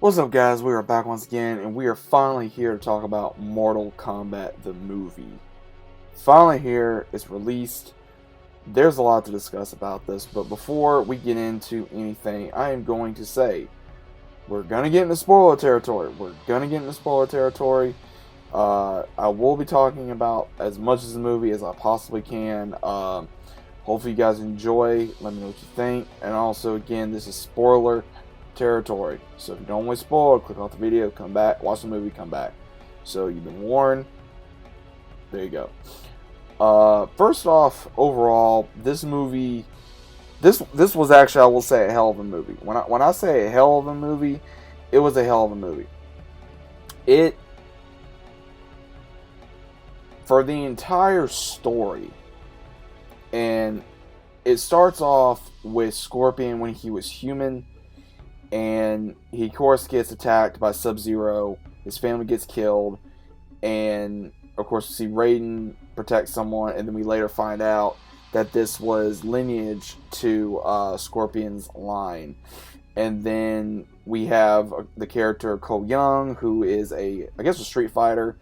What's up, guys? We are back once again, and we are finally here to talk about Mortal Kombat the movie. Finally here, it's released. There's a lot to discuss about this, but before we get into anything, I am going to say we're gonna get into spoiler territory. I will be talking about as much of the movie as I possibly can. Hopefully, you guys enjoy. Let me know what you think. And also, again, this is spoiler territory. So if you don't want to spoil, click off the video, come back, watch the movie, come back. So you've been warned. There you go. First off, overall, this movie, this was actually, I will say, a hell of a movie. When I say a hell of a movie, it was a hell of a movie. It, for the entire story, and it starts off with Scorpion when he was human, and he of course gets attacked by Sub-Zero. His family gets killed, and of course we see Raiden protect someone, and then we later find out that this was lineage to Scorpion's line. And then we have the character Ko Young, who is I guess a street fighter,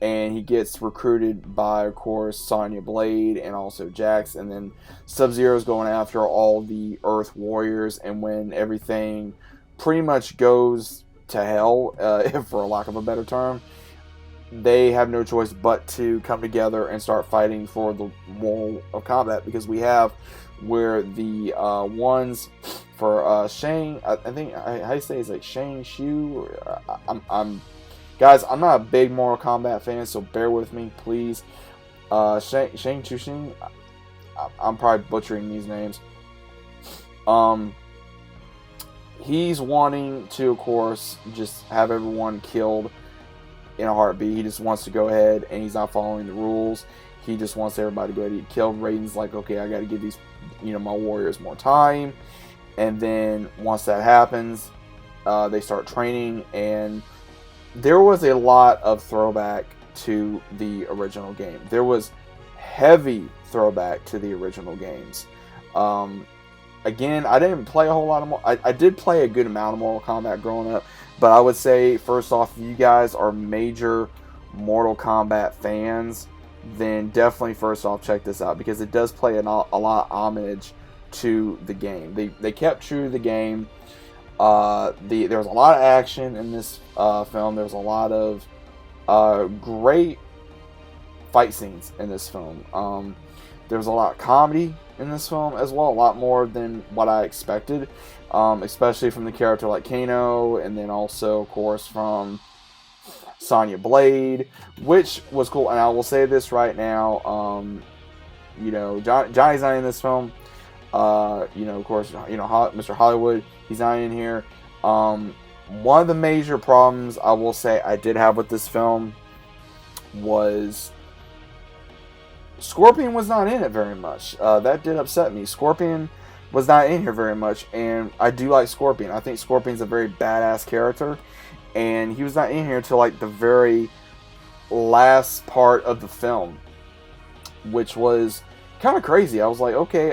and he gets recruited by, of course, Sonya Blade and also Jax, and then Sub-Zero's going after all the Earth Warriors, and when everything pretty much goes to hell, for a lack of a better term, they have no choice but to come together and start fighting for the World of Combat, because we have where the ones for Shang, I think, how you say it's like Shang Shu, guys, I'm not a big Mortal Kombat fan, so bear with me, please. Shang Chu, I'm probably butchering these names. He's wanting to, of course, just have everyone killed in a heartbeat. He just wants to go ahead, and he's not following the rules. He just wants everybody to go ahead and get killed. Raiden's like, okay, I got to give these, my warriors more time. And then once that happens, they start training, and there was a lot of throwback to the original game. There was heavy throwback to the original games. Again, I didn't play a whole lot of I did play a good amount of Mortal Kombat growing up, but I would say, first off, if you guys are major Mortal Kombat fans, then definitely first off check this out, because it does play a lot of homage to the game. They kept true to the game. There was a lot of action in this film. There was a lot of great fight scenes in this film. There was a lot of comedy in this film as well, a lot more than what I expected, especially from the character like Kano, and then also, of course, from Sonya Blade, which was cool. And I will say this right now, Johnny's not in this film. Of course, Mr. Hollywood, he's not in here. One of the major problems I will say I did have with this film was Scorpion was not in it very much. That did upset me. Scorpion was not in here very much, and I do like Scorpion. I think Scorpion's a very badass character, and he was not in here until like the very last part of the film, which was kind of crazy. I was like, okay,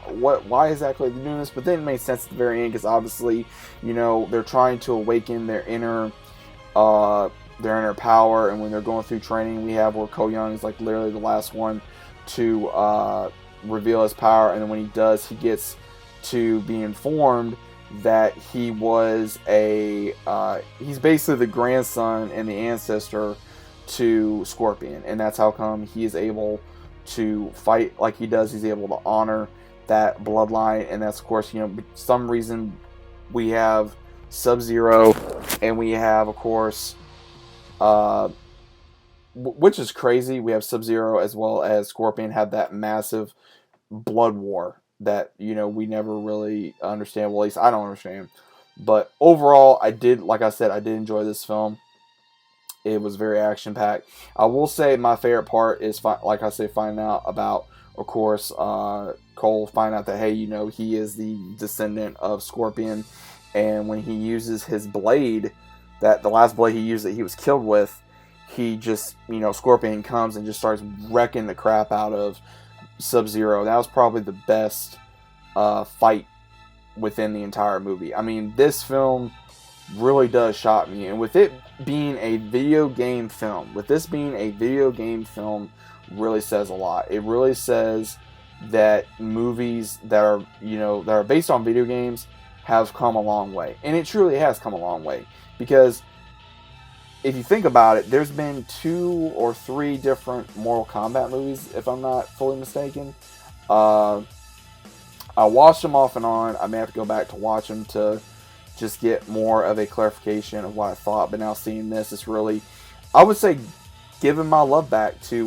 why exactly are they doing this? But then it made sense at the very end, because obviously, they're trying to awaken their inner power, and when they're going through training, we have where Ko Young is like literally the last one to reveal his power, and then when he does, he gets to be informed that he was he's basically the grandson and the ancestor to Scorpion, and that's how come he is able to fight like he does. He's able to honor that bloodline, and that's, of course, some reason we have Sub-Zero, and we have, of course, which is crazy, we have Sub-Zero as well as Scorpion have that massive blood war that we never really understand. Well, at least I don't understand. But overall, like I said, I did enjoy this film. It was very action packed. I will say my favorite part is, like I said, finding out about, of course, Cole finding out that, hey, he is the descendant of Scorpion, and when he uses his blade, that the last blade he used that he was killed with, he just, Scorpion comes and just starts wrecking the crap out of Sub-Zero. That was probably the best fight within the entire movie. I mean, this film really does shock me. And with it being a video game film, really says a lot. It really says that movies that are based on video games have come a long way. And it truly has come a long way. Because if you think about it, there's been 2 or 3 different Mortal Kombat movies, if I'm not fully mistaken. I watched them off and on. I may have to go back to watch them to just get more of a clarification of what I thought. But now seeing this, it's really, I would say, giving my love back to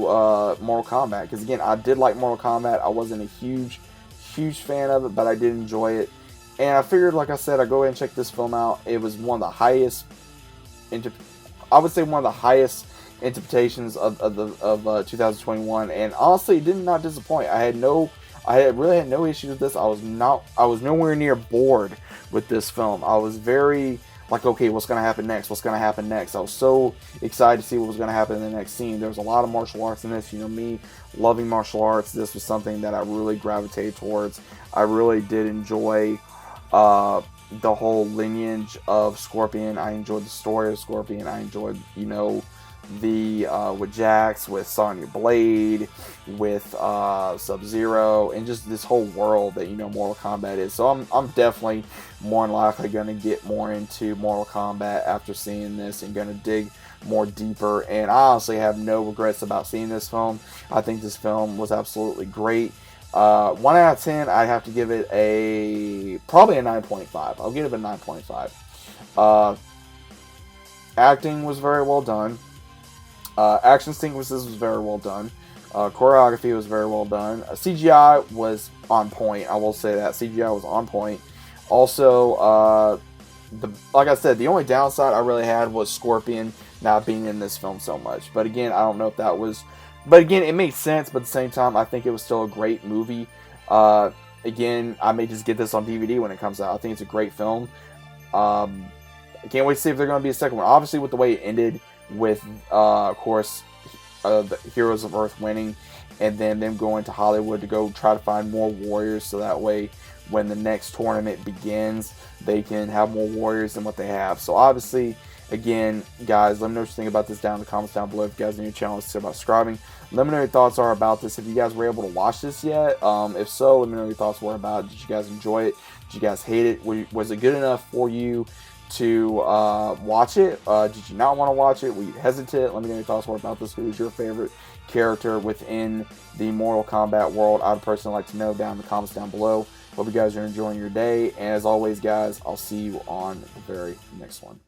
Mortal Kombat. Because again, I did like Mortal Kombat. I wasn't a huge fan of it, but I did enjoy it. And I figured, like I said, I'd go ahead and check this film out. It was one of the highest, I would say one of the highest interpretations of 2021. And honestly, it did not disappoint. I really had no issues with this. I was nowhere near bored with this film. I was very like, okay, what's going to happen next? What's going to happen next? I was so excited to see what was going to happen in the next scene. There was a lot of martial arts in this. You know, me loving martial arts, this was something that I really gravitated towards. I really did enjoy the whole lineage of Scorpion. I enjoyed the story of Scorpion. I enjoyed, the with Jax, with Sonya Blade, with Sub-Zero, and just this whole world that Mortal Kombat is. So I'm definitely more than likely going to get more into Mortal Kombat after seeing this and going to dig more deeper. And I honestly have no regrets about seeing this film. I think this film was absolutely great. 1 out of 10, I'd have to give it probably a 9.5. I'll give it a 9.5. Acting was very well done. Action sequences was very well done. Choreography was very well done. CGI was on point. I will say that CGI was on point. Also, like I said, the only downside I really had was Scorpion not being in this film so much. But again, I don't know if that was. But again, it made sense. But at the same time, I think it was still a great movie. Again, I may just get this on DVD when it comes out. I think it's a great film. I can't wait to see if there's going to be a second one. Obviously, with the way it ended, with of course the Heroes of Earth winning, and then them going to Hollywood to go try to find more warriors, so that way when the next tournament begins, they can have more warriors than what they have. So obviously, again, guys, let me know what you think about this down in the comments down below. If you guys are new to the channel, consider about subscribing. Let me know what your thoughts are about this. If you guys were able to watch this yet, if so, let me know what your thoughts were about it. Did you guys enjoy it? Did you guys hate it? Was it good enough for you to watch it? Did you not want to watch it? Were you hesitant? Let me know your thoughts were about this. Who was your favorite character within the Mortal Kombat world? I'd personally like to know down in the comments down below. Hope you guys are enjoying your day. And as always, guys, I'll see you on the very next one.